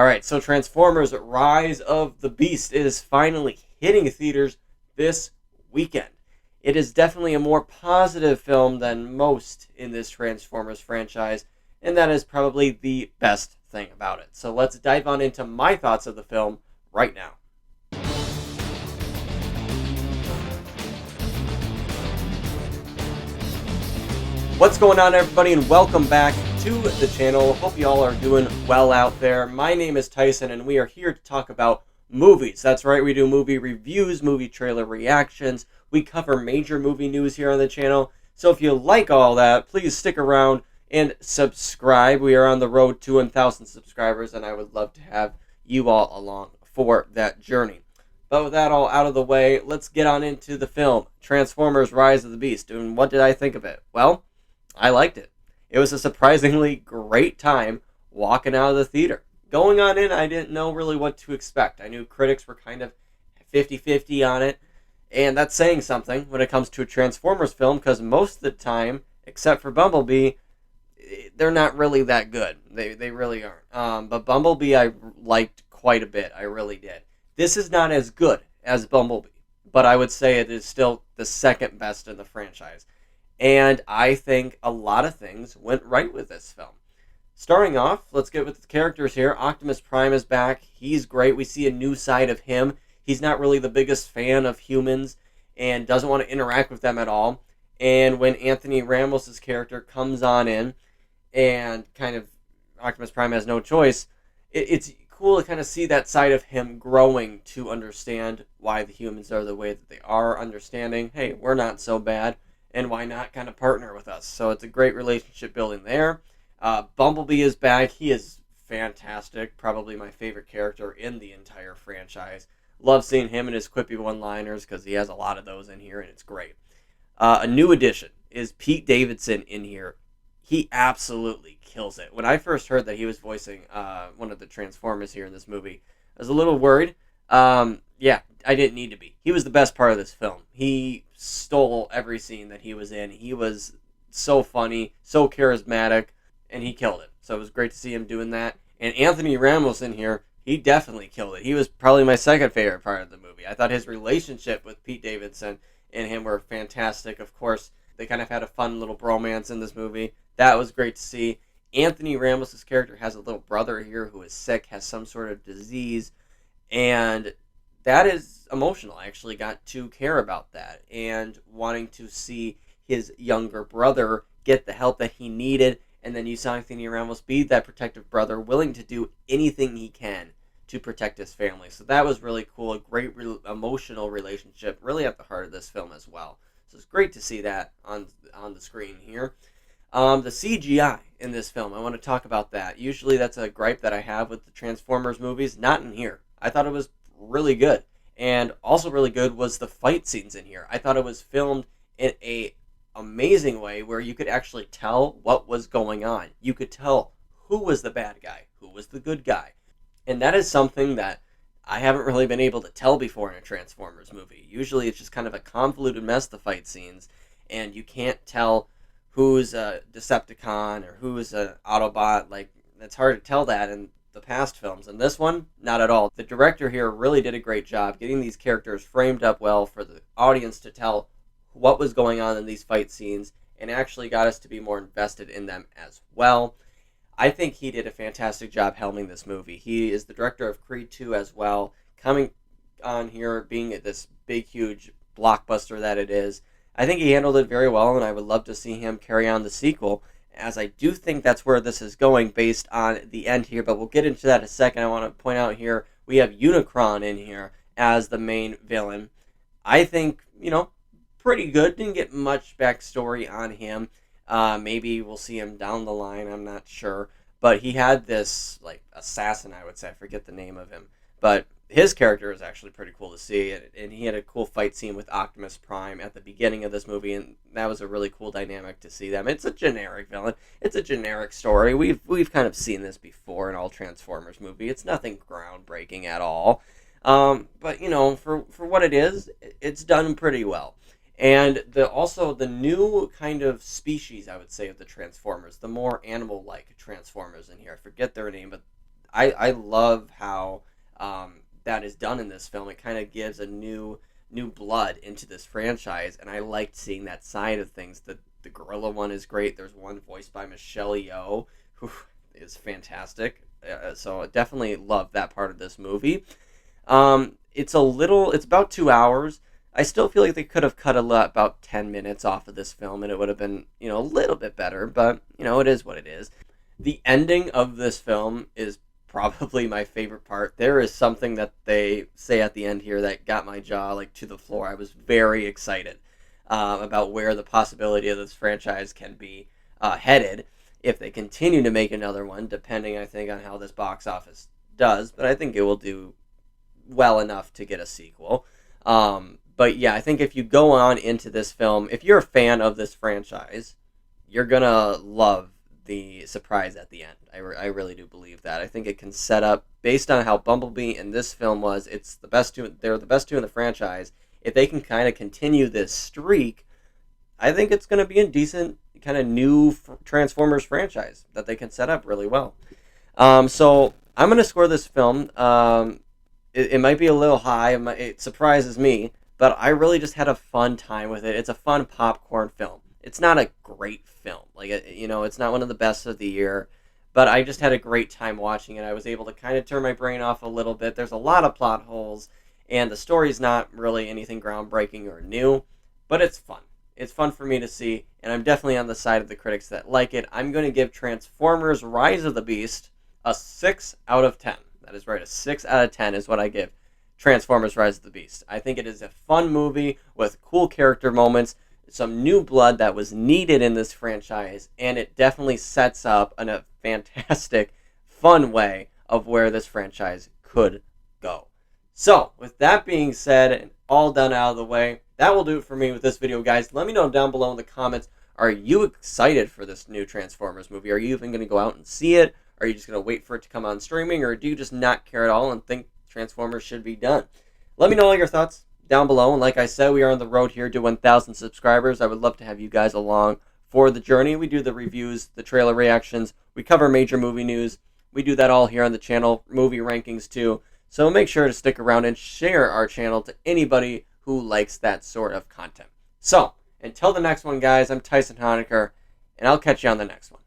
Alright, so Transformers Rise of the Beast is finally hitting theaters this weekend. It is definitely a more positive film than most in this Transformers franchise, and that is probably the best thing about it. So let's dive on into my thoughts of the film right now. What's going on, everybody, and welcome back to the channel. Hope you all are doing well out there. My name is Tyson, and we are here to talk about movies. That's right, we do movie reviews, movie trailer reactions. We cover major movie news here on the channel. So if you like all that, please stick around and subscribe. We are on the road to 1,000 subscribers, and I would love to have you all along for that journey. But with that all out of the way, let's get on into the film, Transformers Rise of the Beast. And what did I think of it? Well, I liked it. It was a surprisingly great time walking out of the theater. Going on in, I didn't know really what to expect. I knew critics were kind of 50-50 on it, and that's saying something when it comes to a Transformers film, because most of the time, except for Bumblebee, they're not really that good. They really aren't. But Bumblebee I liked quite a bit. I really did. This is not as good as Bumblebee, but I would say it is still the second best in the franchise. And I think a lot of things went right with this film. Starting off, let's get with the characters here. Optimus Prime is back. He's great. We see a new side of him. He's not really the biggest fan of humans and doesn't want to interact with them at all. And when Anthony Ramos' character comes on in and kind of Optimus Prime has no choice, it's cool to kind of see that side of him growing to understand why the humans are the way that they are, understanding, hey, we're not so bad. And why not kind of partner with us? So it's a great relationship building there. Bumblebee is back. He is fantastic. Probably my favorite character in the entire franchise. Love seeing him and his quippy one-liners because he has a lot of those in here, and it's great. A new addition is Pete Davidson in here. He absolutely kills it. When I first heard that he was voicing one of the Transformers here in this movie, I was a little worried. Yeah, I didn't need to be. He was the best part of this film. He stole every scene that he was in. He was so funny, so charismatic, and he killed it. So it was great to see him doing that. And Anthony Ramos in here, he definitely killed it. He was probably my second favorite part of the movie. I thought his relationship with Pete Davidson and him were fantastic. Of course, they kind of had a fun little bromance in this movie. That was great to see. Anthony Ramos' character has a little brother here who is sick, has some sort of disease, and that is emotional. I actually got to care about that and wanting to see his younger brother get the help that he needed. And then you saw Anthony Ramos be that protective brother, willing to do anything he can to protect his family. So that was really cool. A great emotional relationship, really at the heart of this film as well. So it's great to see that on the screen here. The CGI in this film, I want to talk about that. Usually that's a gripe that I have with the Transformers movies. Not in here. I thought it was really good. And also really good was the fight scenes in here. I thought it was filmed in a amazing way where you could actually tell what was going on. You could tell who was the bad guy, who was the good guy. And that is something that I haven't really been able to tell before in a Transformers movie. Usually it's just kind of a convoluted mess, the fight scenes, and you can't tell who's a Decepticon or who's an Autobot. Like, it's hard to tell that in the past films. And this one, not at all. The director here really did a great job getting these characters framed up well for the audience to tell what was going on in these fight scenes, and actually got us to be more invested in them as well. I think he did a fantastic job helming this movie. He is the director of Creed 2 as well, coming on here being this big, huge blockbuster that it is. I think he handled it very well, and I would love to see him carry on the sequel, as I do think that's where this is going based on the end here, but we'll get into that in a second. I want to point out here, we have Unicron in here as the main villain. I think, pretty good. Didn't get much backstory on him. Maybe we'll see him down the line, I'm not sure. But he had this, assassin, I would say. I forget the name of him. But his character is actually pretty cool to see, and he had a cool fight scene with Optimus Prime at the beginning of this movie, and that was a really cool dynamic to see them. It's a generic villain. It's a generic story. We've kind of seen this before in all Transformers movie. It's nothing groundbreaking at all. But for what it is, it's done pretty well. And also the new kind of species, I would say, of the Transformers, the more animal-like Transformers in here. I forget their name, but I love how that is done in this film. It kind of gives a new blood into this franchise, and I liked seeing that side of things. The gorilla one is great. There's one voiced by Michelle Yeoh, who is fantastic. So I definitely love that part of this movie. It's about 2 hours. I still feel like they could have cut about 10 minutes off of this film, and it would have been, a little bit better, but, it is what it is. The ending of this film is probably my favorite part. There is something that they say at the end here that got my jaw, like, to the floor. I was very excited about where the possibility of this franchise can be headed if they continue to make another one, depending, I think, on how this box office does, but I think it will do well enough to get a sequel. But yeah, I think if you go on into this film, if you're a fan of this franchise, you're gonna love the surprise at the end. I really do believe that. I think it can set up, based on how Bumblebee in this film was, it's the best two. They're the best two in the franchise. If they can kind of continue this streak, I think it's going to be a decent kind of new Transformers franchise that they can set up really well. So I'm going to score this film. It might be a little high. It surprises me, but I really just had a fun time with it. It's a fun popcorn film. It's not a great film. It's not one of the best of the year, but I just had a great time watching it. I was able to kind of turn my brain off a little bit. There's a lot of plot holes, and the story's not really anything groundbreaking or new, but it's fun. It's fun for me to see, and I'm definitely on the side of the critics that like it. I'm going to give Transformers Rise of the Beast a 6 out of 10. That is right, a 6 out of 10 is what I give Transformers Rise of the Beast. I think it is a fun movie with cool character moments, some new blood that was needed in this franchise, and it definitely sets up in a fantastic, fun way of where this franchise could go. So, with that being said, and all done out of the way, that will do it for me with this video, guys. Let me know down below in the comments, are you excited for this new Transformers movie? Are you even going to go out and see it? Are you just going to wait for it to come on streaming? Or do you just not care at all and think Transformers should be done? Let me know all your thoughts down below. And like I said, we are on the road here to 1,000 subscribers. I would love to have you guys along for the journey. We do the reviews, the trailer reactions. We cover major movie news. We do that all here on the channel. Movie rankings too. So make sure to stick around and share our channel to anybody who likes that sort of content. So, until the next one, guys, I'm Tyson Honecker, and I'll catch you on the next one.